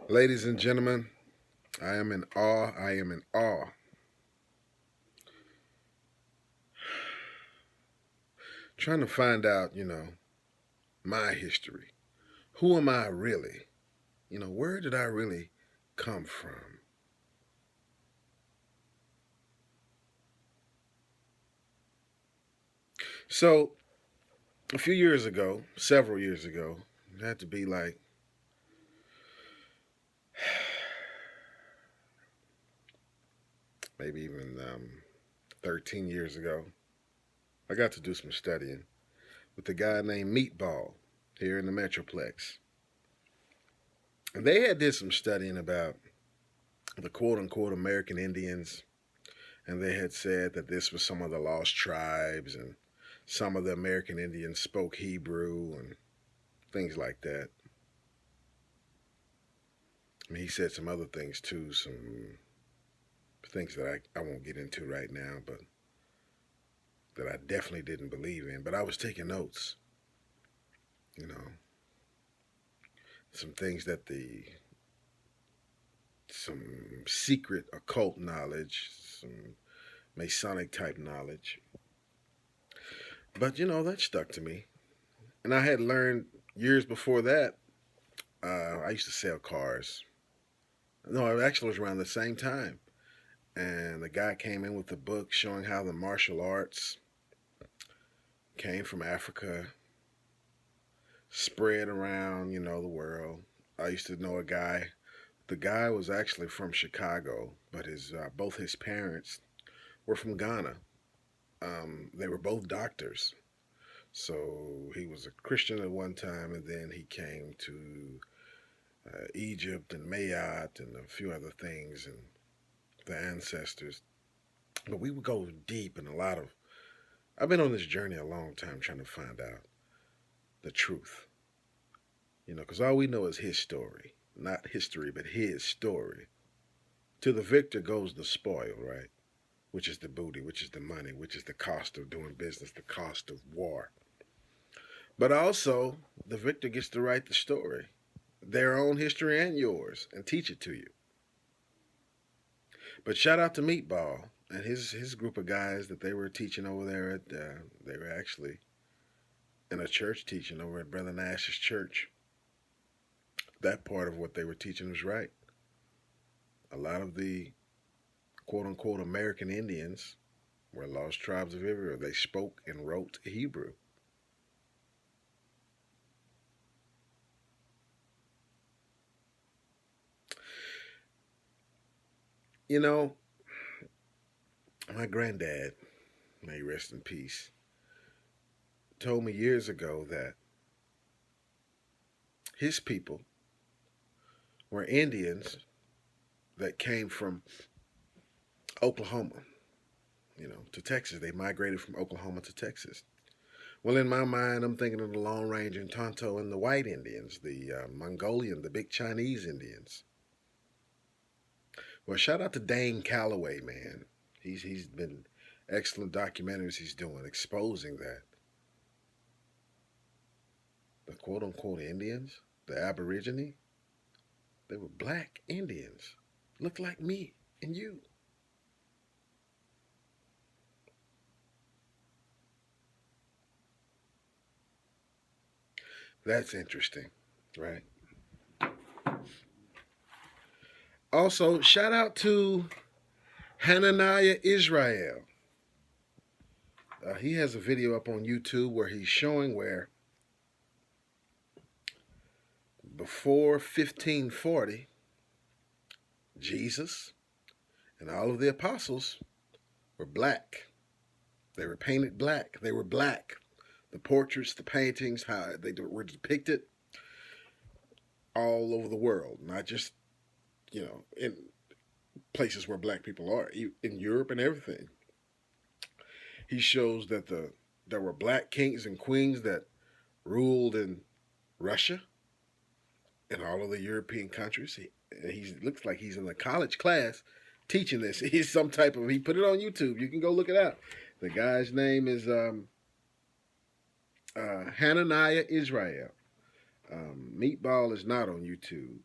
Ladies and gentlemen, I am in awe. I am in awe. Trying to find out, my history. Who am I really? Where did I really come from? So, a few years ago, several years ago, it had to be like maybe even 13 years ago, I got to do some studying with a guy named Meatball here in the Metroplex. And they had did some studying about the quote unquote American Indians, and they had said that this was some of the lost tribes, and some of the American Indians spoke Hebrew and things like that. I mean, he said some other things too, some things that I won't get into right now, but that I definitely didn't believe in. But I was taking notes, you know, some things that some secret occult knowledge, some Masonic type knowledge. But, that stuck to me. And I had learned years before that, I used to sell cars. No, it actually was around the same time. And the guy came in with a book showing how the martial arts came from Africa, spread around, the world. I used to know a guy. The guy was actually from Chicago, but his both his parents were from Ghana. They were both doctors. So he was a Christian at one time, and then he came to Egypt and Mayat and a few other things and the ancestors. But we would go deep in a lot of. I've been on this journey a long time trying to find out the truth. Because all we know is his story. Not history, but his story. To the victor goes the spoil, right? Which is the booty, which is the money, which is the cost of doing business, the cost of war. But also, the victor gets to write the story, their own history and yours, and teach it to you. But shout out to Meatball and his group of guys that they were teaching over there at. They were actually in a church teaching over at Brother Nash's church. That part of what they were teaching was right. A lot of the quote unquote American Indians were lost tribes of Israel. They spoke and wrote Hebrew. You know, my granddad, may he rest in peace, told me years ago that his people were Indians that came from Oklahoma, to Texas. They migrated from Oklahoma to Texas. Well, in my mind, I'm thinking of the Lone Ranger and Tonto and the white Indians, the Mongolian, the big Chinese Indians. Well, shout out to Dane Calloway, man. He's been excellent documentaries he's doing exposing that the quote unquote Indians, the Aborigine, they were black Indians, looked like me and you. That's interesting, right? Also, shout out to Hananiah Israel. He has a video up on YouTube where he's showing where before 1540, Jesus and all of the apostles were black. They were painted black. They were black. The portraits, the paintings, how they were depicted all over the world, not just, in places where black people are, in Europe and everything. He shows that there were black kings and queens that ruled in Russia and all of the European countries. He looks like he's in a college class teaching this. He's some type of. He put it on YouTube. You can go look it up. The guy's name is Hananiah Israel. Meatball is not on YouTube.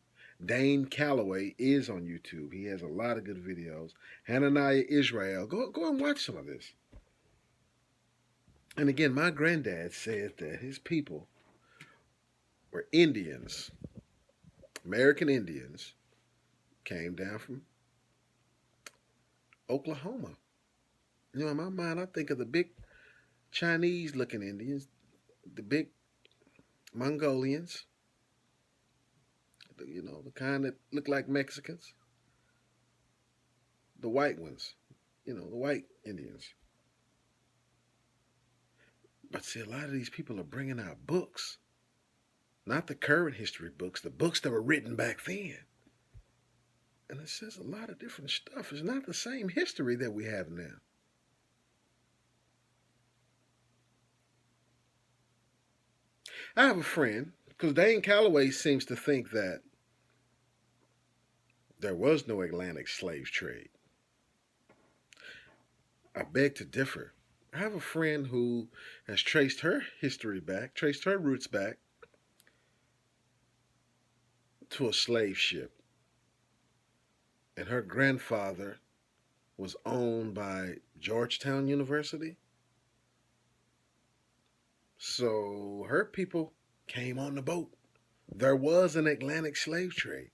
Dane Calloway is on YouTube. He has a lot of good videos. Hananiah Israel. Go and watch some of this. And again, my granddad said that his people were Indians, American Indians, came down from Oklahoma. You know, in my mind, I think of the big Chinese looking Indians, the big Mongolians, the kind that look like Mexicans, the white ones, the white Indians. But see, a lot of these people are bringing out books, not the current history books, the books that were written back then. And it says a lot of different stuff. It's not the same history that we have now. I have a friend, because Dane Calloway seems to think that there was no Atlantic slave trade. I beg to differ. I have a friend who has traced her history back, traced her roots back to a slave ship. And her grandfather was owned by Georgetown University. So her people came on the boat. There was an Atlantic slave trade.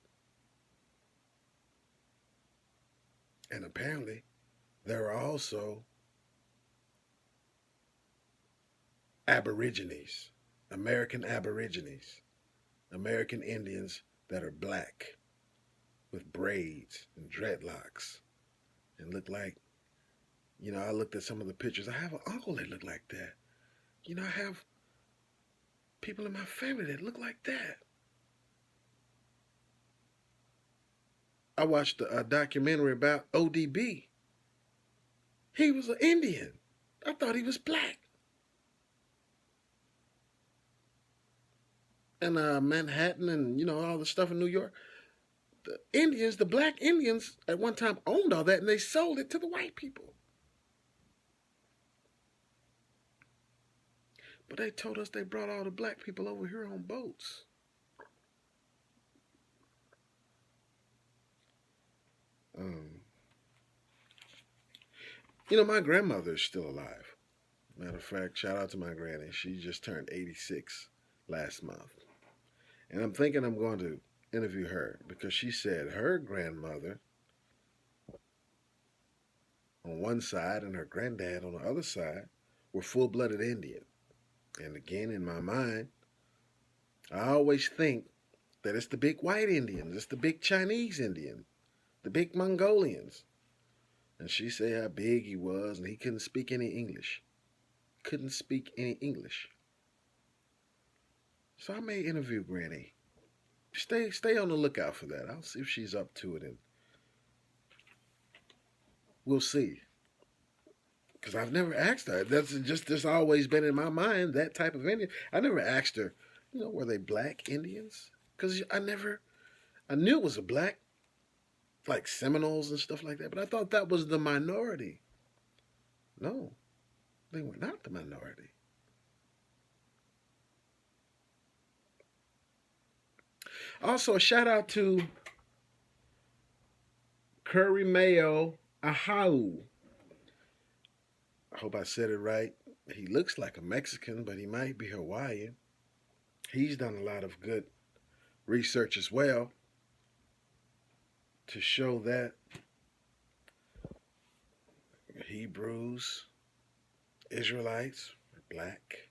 And apparently, there are also Aborigines, American Aborigines, American Indians that are black with braids and dreadlocks and look like, I looked at some of the pictures. I have an uncle that looked like that. I have people in my family that look like that. I watched a documentary about ODB. He was an Indian. I thought he was black. And Manhattan and, all the stuff in New York. The Indians, the black Indians, at one time owned all that and they sold it to the white people. But they told us they brought all the black people over here on boats. My grandmother is still alive. Matter of fact, shout out to my granny. She just turned 86 last month. And I'm thinking I'm going to interview her because she said her grandmother on one side and her granddad on the other side were full-blooded Indian. And again, in my mind, I always think that it's the big white Indians, it's the big Chinese Indian, the big Mongolians. And she said how big he was and he couldn't speak any English. Couldn't speak any English. So I may interview Granny. Stay on the lookout for that. I'll see if she's up to it, and we'll see. Because I've never asked her. That's always been in my mind, that type of Indian. I never asked her, were they black Indians? Because I knew it was a black, like Seminoles and stuff like that, but I thought that was the minority. No, they were not the minority. Also, a shout out to Curry Mayo Ahau. I hope I said it right. He looks like a Mexican, but he might be Hawaiian. He's done a lot of good research as well to show that Hebrews, Israelites are black.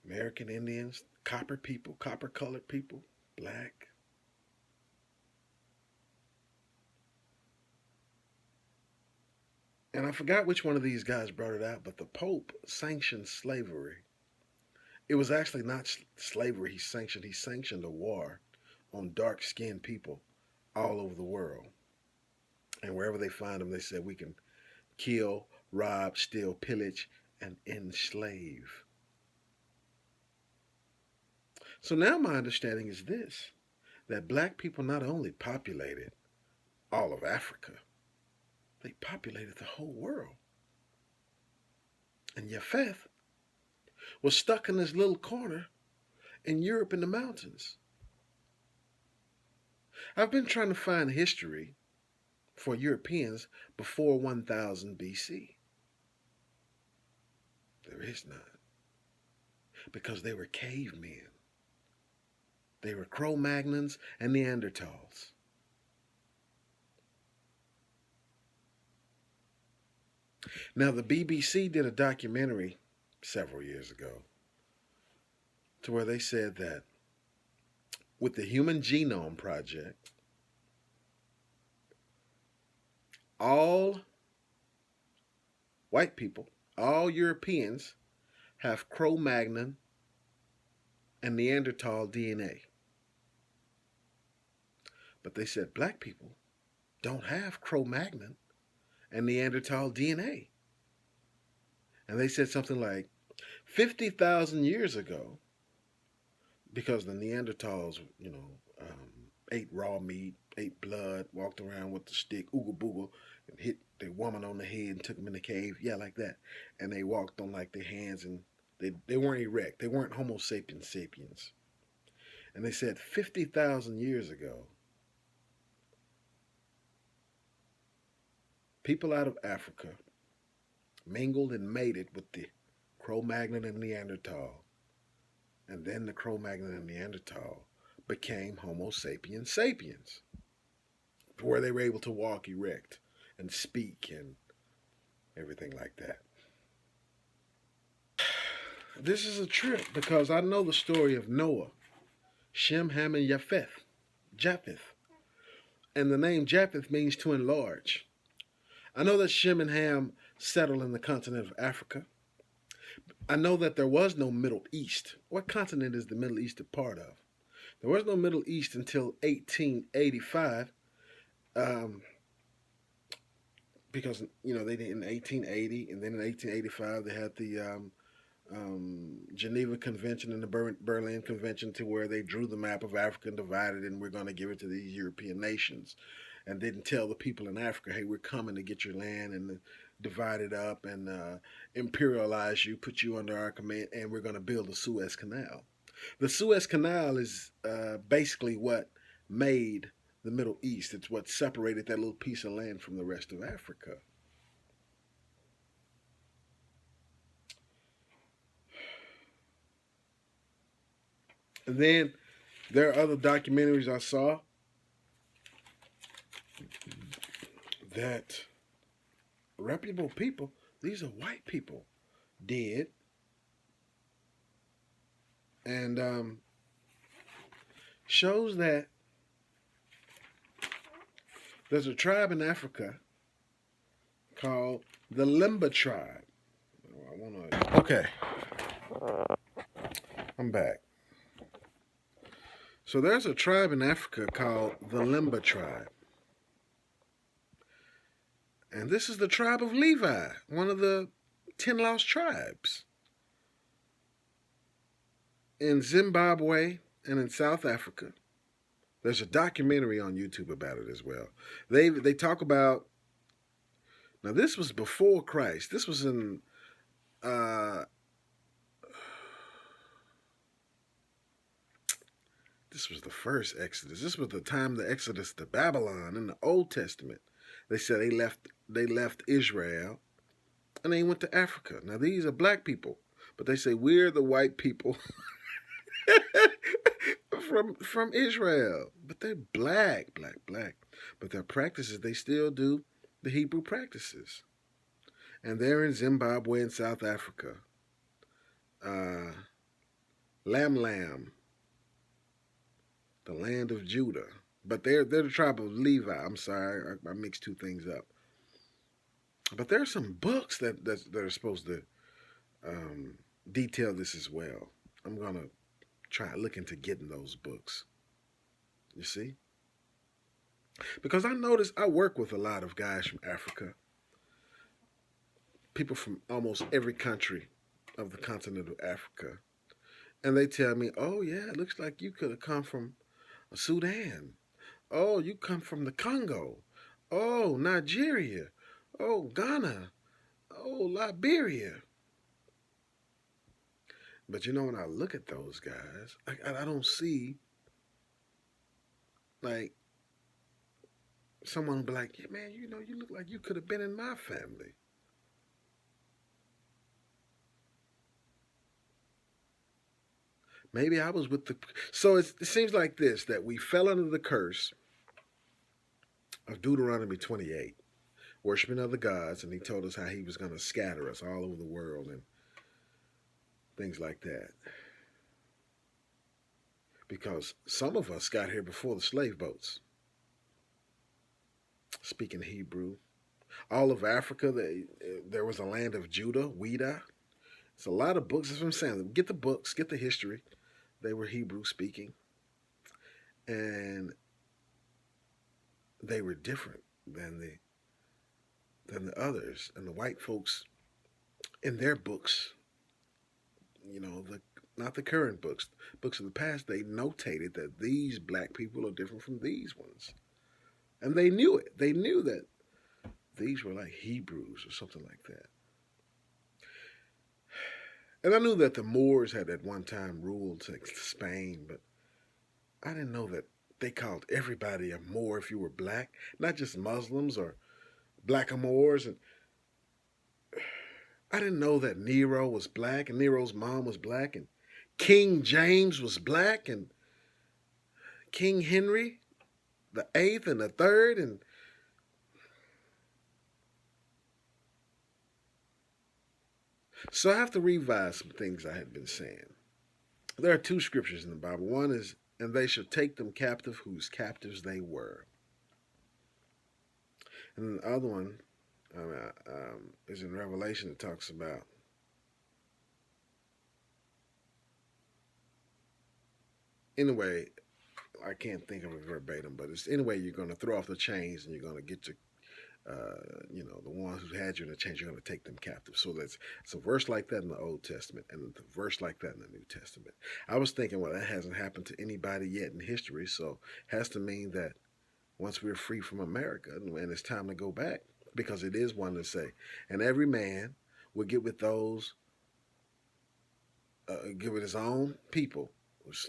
American Indians, copper people, copper colored people, black. And I forgot which one of these guys brought it out, but the Pope sanctioned slavery. It was actually not slavery he sanctioned a war on dark-skinned people all over the world. And wherever they find them, they said we can kill, rob, steal, pillage, and enslave. So now my understanding is this, that black people not only populated all of Africa, they populated the whole world. And Japheth was stuck in this little corner in Europe in the mountains. I've been trying to find history for Europeans before 1000 BC. There is none. Because they were cavemen. They were Cro-Magnons and Neanderthals. Now, the BBC did a documentary several years ago to where they said that with the Human Genome Project, all white people, all Europeans have Cro-Magnon and Neanderthal DNA. But they said black people don't have Cro-Magnon and Neanderthal DNA. And they said something like 50,000 years ago, because the Neanderthals, ate raw meat, ate blood, walked around with the stick, oogle boogle, and hit the woman on the head and took them in the cave. Yeah, like that. And they walked on like their hands, and they weren't erect. They weren't Homo sapiens sapiens. And they said 50,000 years ago, people out of Africa mingled and mated with the Cro-Magnon and Neanderthal. And then the Cro-Magnon and Neanderthal became Homo sapiens sapiens, where they were able to walk erect and speak and everything like that. This is a trip because I know the story of Noah, Shem, Ham, and Japheth. And the name Japheth means to enlarge. I know that Shem and Ham settled in the continent of Africa. I know that there was no Middle East. What continent is the Middle East a part of? There was no Middle East until 1885, because they did in 1880, and then in 1885 they had the Geneva Convention and the Berlin Convention, to where they drew the map of Africa and divided it, and we're going to give it to these European nations, and didn't tell the people in Africa, hey, we're coming to get your land and divide it up and imperialize you, put you under our command, and we're going to build the Suez Canal. The Suez Canal is basically what made the Middle East. It's what separated that little piece of land from the rest of Africa. And then there are other documentaries I saw that reputable people, these are white people, did. And shows that there's a tribe in Africa called the Limba tribe. Okay, I'm back. So there's a tribe in Africa called the Limba tribe. And this is the tribe of Levi, one of the 10 lost tribes. In Zimbabwe and in South Africa. There's a documentary on YouTube about it as well. They talk about, now this was before Christ. This was in this was the first Exodus. This was the time of the Exodus to Babylon in the Old Testament. They said they left Israel and they went to Africa. Now these are black people, but they say we're the white people from Israel. But they're black. But their practices, they still do the Hebrew practices. And they're in Zimbabwe and South Africa. Lam, the land of Judah. But they're the tribe of Levi. I'm sorry, I mixed two things up. But there are some books that are supposed to detail this as well. I'm going to try looking to getting those books. You see? Because I notice I work with a lot of guys from Africa. People from almost every country of the continent of Africa. And they tell me, oh yeah, it looks like you could have come from Sudan. Oh, you come from the Congo. Oh, Nigeria. Oh, Ghana. Oh, Liberia. But when I look at those guys, I don't see, like, Someone will be like, yeah, man, you know, you look like you could have been in my family. Maybe I was with the. So it seems like this that we fell under the curse of Deuteronomy 28, worshiping other gods, and he told us how he was going to scatter us all over the world and things like that. Because some of us got here before the slave boats, speaking Hebrew. All of Africa, there was a land of Judah, Weda. It's a lot of books. That's what I'm saying. Get the books, get the history. They were Hebrew speaking, and they were different than the others. And the white folks in their books, you know, the not the current books, books of the past, they notated that these black people are different from these ones. And they knew it. They knew that these were like Hebrews or something like that. And I knew that the Moors had at one time ruled Spain, but I didn't know that they called everybody a Moor if you were black, not just Muslims or blackamoors. And I didn't know that Nero was black and Nero's mom was black and King James was black and King Henry the eighth and the third. And so I have to revise some things I had been saying. There are two scriptures in the Bible. One is, and they shall take them captive whose captives they were. And the other one is in Revelation. It talks about anyway. I can't think of it verbatim, but it's anyway. You're going to throw off the chains and you're going to get to the ones who had you in the chains. You're going to take them captive. So that's it's a verse like that in the Old Testament and a verse like that in the New Testament. I was thinking, well, that hasn't happened to anybody yet in history, so it has to mean that once we're free from America and it's time to go back, because it is one to say, and every man will get with those, get with his own people,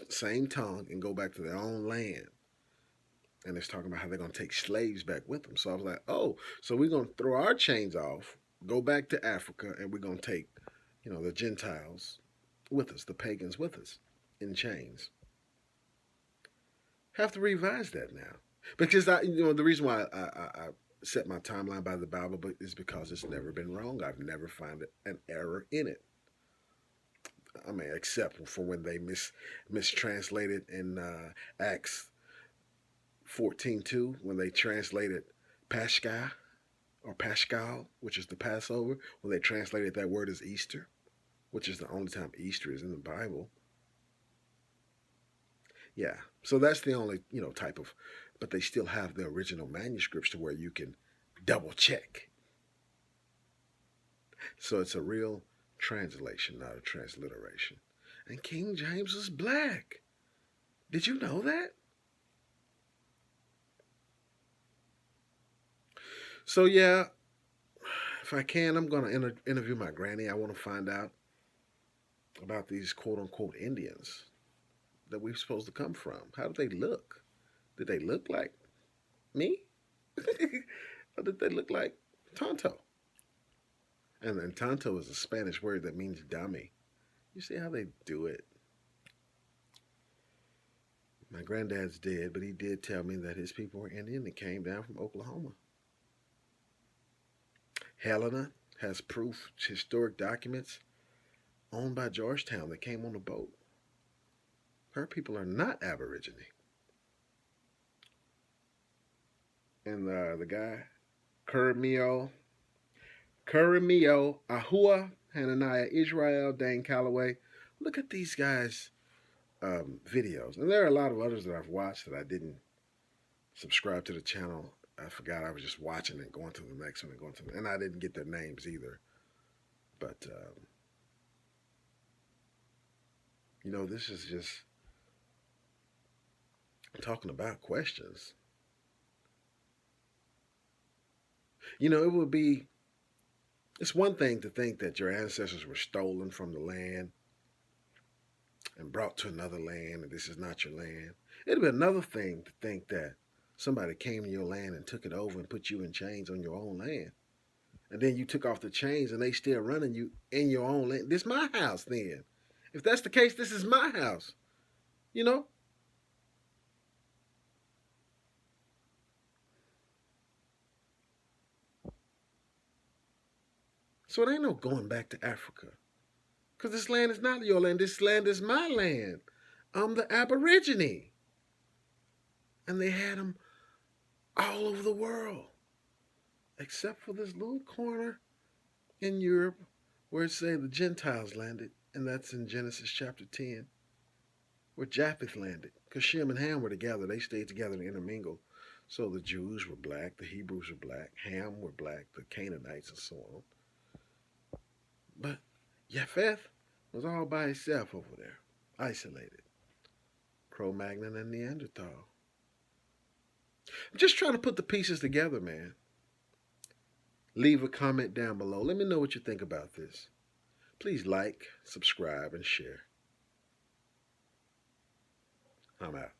same tongue, and go back to their own land. And it's talking about how they're going to take slaves back with them. So I was like, oh, so we're going to throw our chains off, go back to Africa, and we're going to take, the Gentiles with us, the pagans with us in chains. Have to revise that now. Because the reason why I set my timeline by the Bible is because it's never been wrong. I've never found an error in it. I mean, except for when they mistranslated in Acts 14:2, when they translated Pascha or Paschal, which is the Passover, when they translated that word as Easter, which is the only time Easter is in the Bible. Yeah, so that's the only type of, but they still have the original manuscripts to where you can double check. So it's a real translation, not a transliteration. And King James is black. Did you know that? So yeah, if I can, I'm going to interview my granny. I want to find out about these quote unquote Indians that we're supposed to come from. How do they look? Did they look like me? Or did they look like Tonto? And then Tonto is a Spanish word that means dummy. You see how they do it? My granddad's dead, but he did tell me that his people were Indian that came down from Oklahoma. Helena has proof, historic documents owned by Georgetown that came on a boat. Her people are not Aborigine. And the guy, Kurimio, Ahua, Hananiah, Israel, Dane Calloway. Look at these guys' videos. And there are a lot of others that I've watched that I didn't subscribe to the channel. I forgot I was just watching and going to the next one and going to and I didn't get their names either. But, this is just talking about questions. It would be, it's one thing to think that your ancestors were stolen from the land and brought to another land and this is not your land. It'd be another thing to think that Somebody came to your land and took it over and put you in chains on your own land. And then you took off the chains and they still running you in your own land. This is my house then. If that's the case, this is my house. You know? So it ain't no going back to Africa. Because this land is not your land. This land is my land. I'm the Aborigine. And they had them all over the world. Except for this little corner in Europe where it say the Gentiles landed. And that's in Genesis chapter 10. Where Japheth landed. Because Shem and Ham were together. They stayed together and intermingled. So the Jews were black. The Hebrews were black. Ham were black. The Canaanites and so on. But Japheth was all by himself over there. Isolated. Cro-Magnon and Neanderthal. I'm just trying to put the pieces together, man. Leave a comment down below. Let me know what you think about this. Please like, subscribe, and share. I'm out.